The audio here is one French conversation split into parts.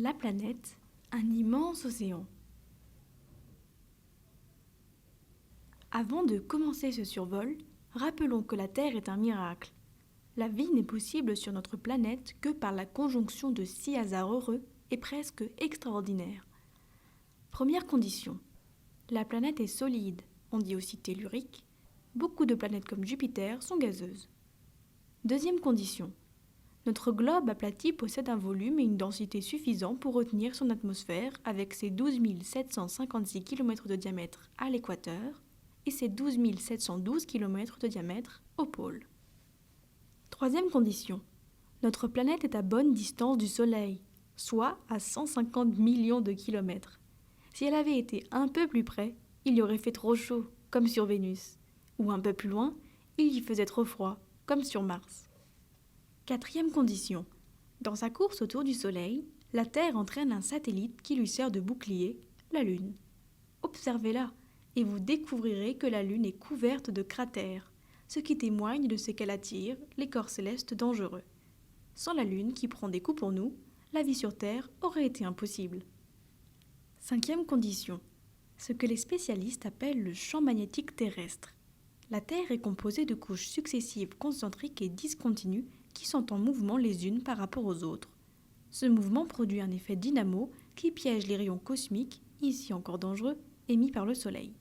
La planète, un immense océan. Avant de commencer ce survol, rappelons que la Terre est un miracle. La vie n'est possible sur notre planète que par la conjonction de 6 hasards heureux et presque extraordinaires. Première condition, la planète est solide, on dit aussi tellurique. Beaucoup de planètes comme Jupiter sont gazeuses. Deuxième condition, notre globe aplati possède un volume et une densité suffisants pour retenir son atmosphère avec ses 12 756 km de diamètre à l'équateur et ses 12 712 km de diamètre au pôle. Troisième condition, notre planète est à bonne distance du Soleil, soit à 150 millions de kilomètres. Si elle avait été un peu plus près, il y aurait fait trop chaud, comme sur Vénus, ou un peu plus loin, il y faisait trop froid, comme sur Mars. Quatrième condition, dans sa course autour du Soleil, la Terre entraîne un satellite qui lui sert de bouclier, la Lune. Observez-la, et vous découvrirez que la Lune est couverte de cratères, ce qui témoigne de ce qu'elle attire, les corps célestes dangereux. Sans la Lune qui prend des coups pour nous, la vie sur Terre aurait été impossible. Cinquième condition, ce que les spécialistes appellent le champ magnétique terrestre. La Terre est composée de couches successives concentriques et discontinues qui sont en mouvement les unes par rapport aux autres. Ce mouvement produit un effet dynamo qui piège les rayons cosmiques, ici encore dangereux, émis par le Soleil.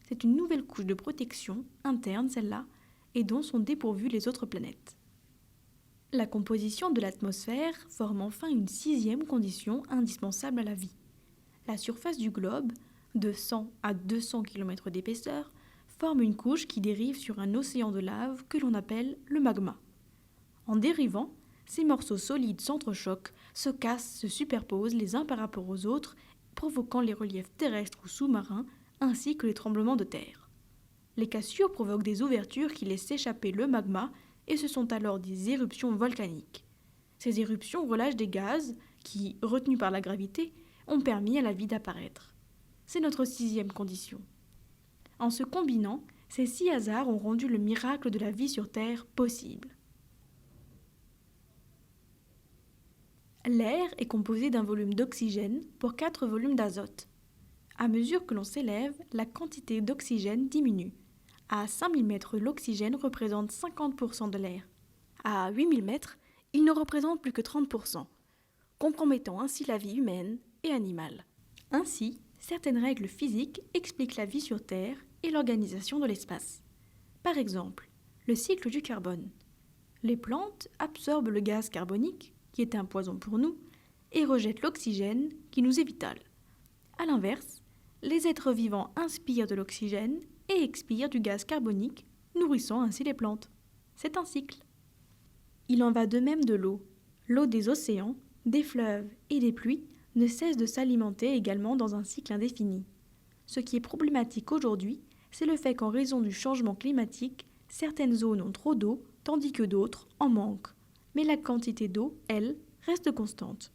C'est une nouvelle couche de protection, interne celle-là, et dont sont dépourvues les autres planètes. La composition de l'atmosphère forme enfin une sixième condition indispensable à la vie. La surface du globe, de 100 à 200 km d'épaisseur, forme une couche qui dérive sur un océan de lave que l'on appelle le magma. En dérivant, ces morceaux solides s'entrechoquent, se cassent, se superposent les uns par rapport aux autres, provoquant les reliefs terrestres ou sous-marins, ainsi que les tremblements de terre. Les cassures provoquent des ouvertures qui laissent s'échapper le magma, et ce sont alors des éruptions volcaniques. Ces éruptions relâchent des gaz qui, retenus par la gravité, ont permis à la vie d'apparaître. C'est notre sixième condition. En se combinant, ces 6 hasards ont rendu le miracle de la vie sur Terre possible. L'air est composé d'un volume d'oxygène pour 4 volumes d'azote. À mesure que l'on s'élève, la quantité d'oxygène diminue. À 5000 mètres, l'oxygène représente 50% de l'air. À 8000 mètres, il ne représente plus que 30%, compromettant ainsi la vie humaine et animale. Ainsi, certaines règles physiques expliquent la vie sur Terre et l'organisation de l'espace. Par exemple, le cycle du carbone. Les plantes absorbent le gaz carbonique, qui est un poison pour nous, et rejettent l'oxygène, qui nous est vital. A l'inverse, les êtres vivants inspirent de l'oxygène et expirent du gaz carbonique, nourrissant ainsi les plantes. C'est un cycle. Il en va de même de l'eau. L'eau des océans, des fleuves et des pluies ne cesse de s'alimenter également dans un cycle indéfini. Ce qui est problématique aujourd'hui, c'est le fait qu'en raison du changement climatique, certaines zones ont trop d'eau, tandis que d'autres en manquent. Mais la quantité d'eau, elle, reste constante.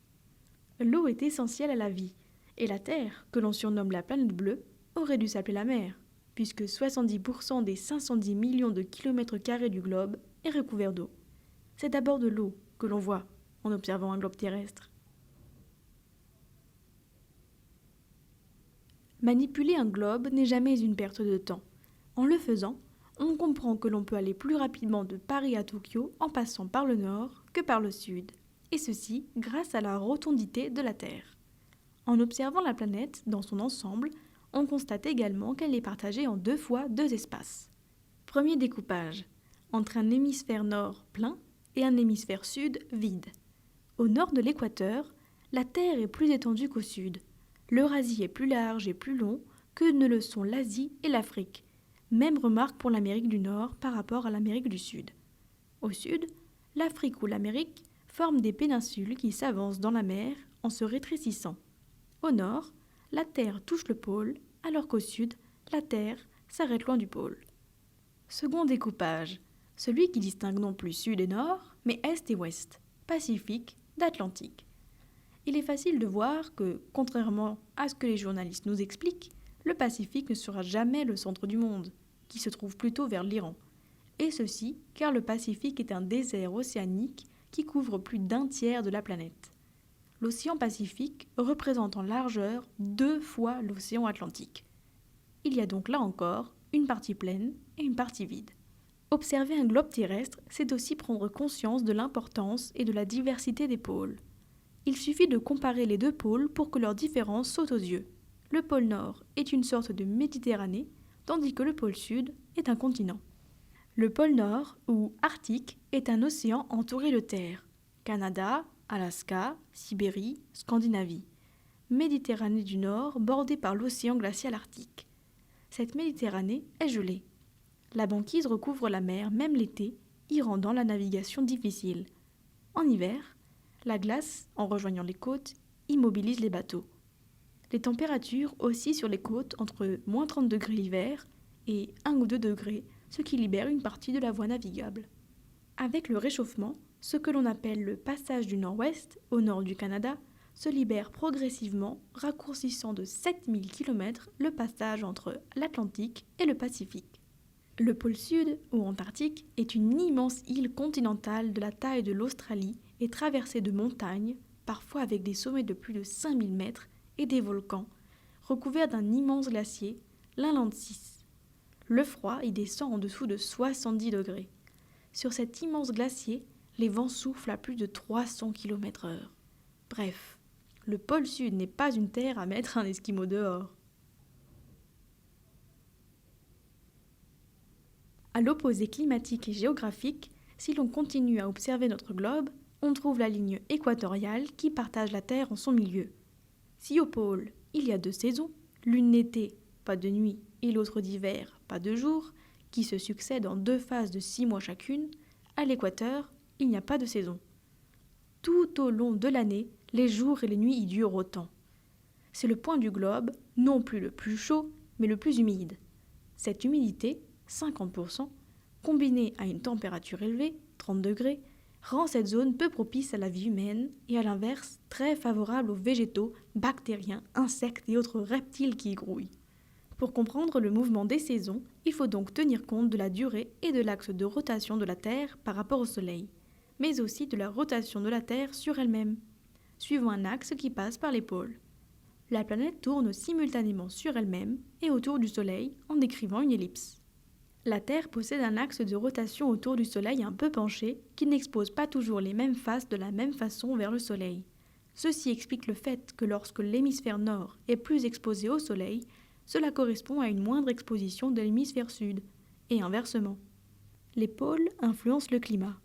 L'eau est essentielle à la vie, et la Terre, que l'on surnomme la planète bleue, aurait dû s'appeler la mer, puisque 70% des 510 millions de kilomètres carrés du globe est recouvert d'eau. C'est d'abord de l'eau que l'on voit en observant un globe terrestre. Manipuler un globe n'est jamais une perte de temps. En le faisant, on comprend que l'on peut aller plus rapidement de Paris à Tokyo en passant par le nord que par le sud, et ceci grâce à la rotondité de la Terre. En observant la planète dans son ensemble, on constate également qu'elle est partagée en 2 fois 2 espaces. Premier découpage, entre un hémisphère nord plein et un hémisphère sud vide. Au nord de l'équateur, la Terre est plus étendue qu'au sud. L'Eurasie est plus large et plus long que ne le sont l'Asie et l'Afrique. Même remarque pour l'Amérique du Nord par rapport à l'Amérique du Sud. Au sud, l'Afrique ou l'Amérique forment des péninsules qui s'avancent dans la mer en se rétrécissant. Au nord, la Terre touche le pôle, alors qu'au sud, la Terre s'arrête loin du pôle. Second découpage, celui qui distingue non plus sud et nord, mais est et ouest, Pacifique d'Atlantique. Il est facile de voir que, contrairement à ce que les journalistes nous expliquent, le Pacifique ne sera jamais le centre du monde, qui se trouve plutôt vers l'Iran. Et ceci car le Pacifique est un désert océanique qui couvre plus d'1 tiers de la planète. L'océan Pacifique représente en largeur 2 fois l'océan Atlantique. Il y a donc là encore une partie pleine et une partie vide. Observer un globe terrestre, c'est aussi prendre conscience de l'importance et de la diversité des pôles. Il suffit de comparer les deux pôles pour que leurs différences sautent aux yeux. Le pôle Nord est une sorte de Méditerranée, tandis que le pôle Sud est un continent. Le pôle Nord, ou Arctique, est un océan entouré de terre. Canada, Alaska, Sibérie, Scandinavie. Méditerranée du Nord, bordée par l'océan glacial arctique. Cette Méditerranée est gelée. La banquise recouvre la mer même l'été, y rendant la navigation difficile. En hiver, la glace, en rejoignant les côtes, immobilise les bateaux. Les températures oscillent sur les côtes entre moins 30 degrés l'hiver et 1 ou 2 degrés, ce qui libère une partie de la voie navigable. Avec le réchauffement, ce que l'on appelle le passage du nord-ouest au nord du Canada se libère progressivement, raccourcissant de 7000 km le passage entre l'Atlantique et le Pacifique. Le pôle Sud, ou Antarctique, est une immense île continentale de la taille de l'Australie et traversée de montagnes, parfois avec des sommets de plus de 5000 mètres et des volcans, recouverts d'un immense glacier, l'Inland 6. Le froid y descend en dessous de 70 degrés. Sur cet immense glacier, les vents soufflent à plus de 300 km/h. Bref, le pôle Sud n'est pas une terre à mettre un esquimau dehors. À l'opposé climatique et géographique, si l'on continue à observer notre globe, on trouve la ligne équatoriale qui partage la Terre en son milieu. Si au pôle, il y a 2 saisons, l'une d'été, pas de nuit, et l'autre d'hiver, pas de jour, qui se succèdent en 2 phases de 6 mois chacune, à l'équateur, il n'y a pas de saison. Tout au long de l'année, les jours et les nuits y durent autant. C'est le point du globe, non plus le plus chaud, mais le plus humide. Cette humidité, 50%, combinée à une température élevée, 30 degrés, rend cette zone peu propice à la vie humaine et à l'inverse très favorable aux végétaux, bactériens, insectes et autres reptiles qui y grouillent. Pour comprendre le mouvement des saisons, il faut donc tenir compte de la durée et de l'axe de rotation de la Terre par rapport au Soleil, mais aussi de la rotation de la Terre sur elle-même, suivant un axe qui passe par les pôles. La planète tourne simultanément sur elle-même et autour du Soleil en décrivant une ellipse. La Terre possède un axe de rotation autour du Soleil un peu penché qui n'expose pas toujours les mêmes faces de la même façon vers le Soleil. Ceci explique le fait que lorsque l'hémisphère nord est plus exposé au Soleil, cela correspond à une moindre exposition de l'hémisphère sud, et inversement. Les pôles influencent le climat.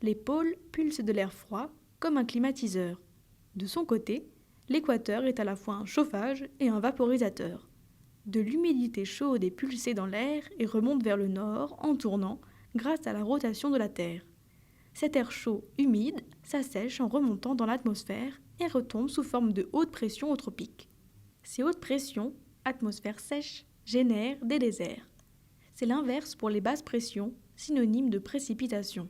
Les pôles pulsent de l'air froid, comme un climatiseur. De son côté, l'équateur est à la fois un chauffage et un vaporisateur. De l'humidité chaude est pulsée dans l'air et remonte vers le nord en tournant grâce à la rotation de la Terre. Cet air chaud, humide, s'assèche en remontant dans l'atmosphère et retombe sous forme de haute pression aux tropiques. Ces hautes pressions, atmosphère sèche, génèrent des déserts. C'est l'inverse pour les basses pressions, synonyme de précipitation.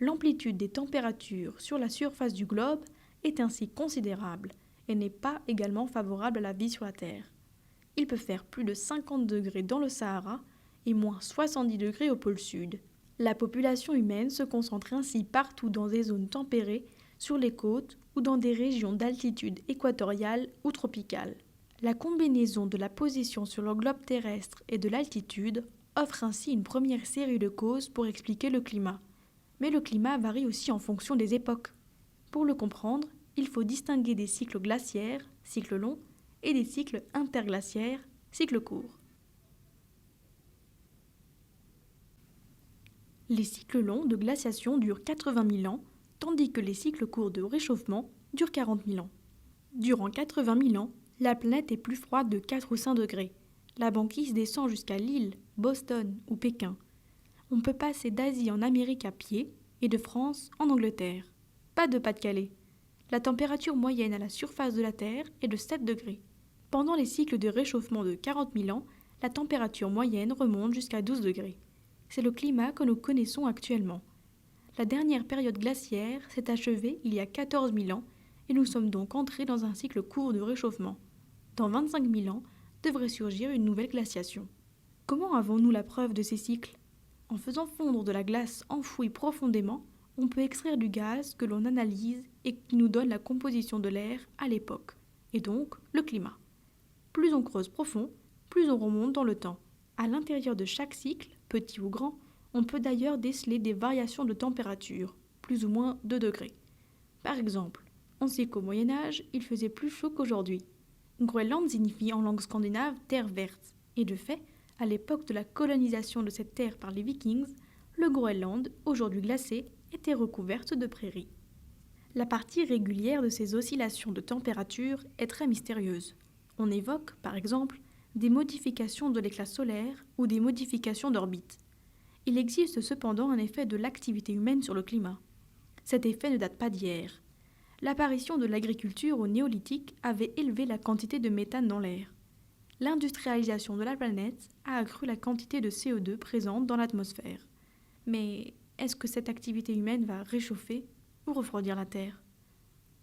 L'amplitude des températures sur la surface du globe est ainsi considérable et n'est pas également favorable à la vie sur la Terre. Il peut faire plus de 50 degrés dans le Sahara et moins 70 degrés au pôle Sud. La population humaine se concentre ainsi partout dans des zones tempérées, sur les côtes ou dans des régions d'altitude équatoriale ou tropicale. La combinaison de la position sur le globe terrestre et de l'altitude offre ainsi une première série de causes pour expliquer le climat. Mais le climat varie aussi en fonction des époques. Pour le comprendre, il faut distinguer des cycles glaciaires, cycles longs, et des cycles interglaciaires, cycles courts. Les cycles longs de glaciation durent 80 000 ans, tandis que les cycles courts de réchauffement durent 40 000 ans. Durant 80 000 ans, la planète est plus froide de 4 ou 5 degrés. La banquise descend jusqu'à Lille, Boston ou Pékin. On peut passer d'Asie en Amérique à pied et de France en Angleterre. Pas de Pas-de-Calais. La température moyenne à la surface de la Terre est de 7 degrés. Pendant les cycles de réchauffement de 40 000 ans, la température moyenne remonte jusqu'à 12 degrés. C'est le climat que nous connaissons actuellement. La dernière période glaciaire s'est achevée il y a 14 000 ans et nous sommes donc entrés dans un cycle court de réchauffement. Dans 25 000 ans, devrait surgir une nouvelle glaciation. Comment avons-nous la preuve de ces cycles ? En faisant fondre de la glace enfouie profondément, on peut extraire du gaz que l'on analyse et qui nous donne la composition de l'air à l'époque, et donc le climat. Plus on creuse profond, plus on remonte dans le temps. À l'intérieur de chaque cycle, petit ou grand, on peut d'ailleurs déceler des variations de température, plus ou moins 2 degrés. Par exemple, on sait qu'au Moyen-Âge, il faisait plus chaud qu'aujourd'hui. Groenland signifie en langue scandinave terre verte, et de fait, à l'époque de la colonisation de cette terre par les Vikings, le Groenland, aujourd'hui glacé, était recouverte de prairies. La partie régulière de ces oscillations de température est très mystérieuse. On évoque, par exemple, des modifications de l'éclat solaire ou des modifications d'orbite. Il existe cependant un effet de l'activité humaine sur le climat. Cet effet ne date pas d'hier. L'apparition de l'agriculture au néolithique avait élevé la quantité de méthane dans l'air. L'industrialisation de la planète a accru la quantité de CO2 présente dans l'atmosphère. Mais est-ce que cette activité humaine va réchauffer ou refroidir la Terre ?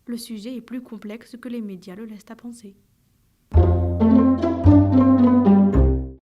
Le sujet est plus complexe que les médias le laissent à penser.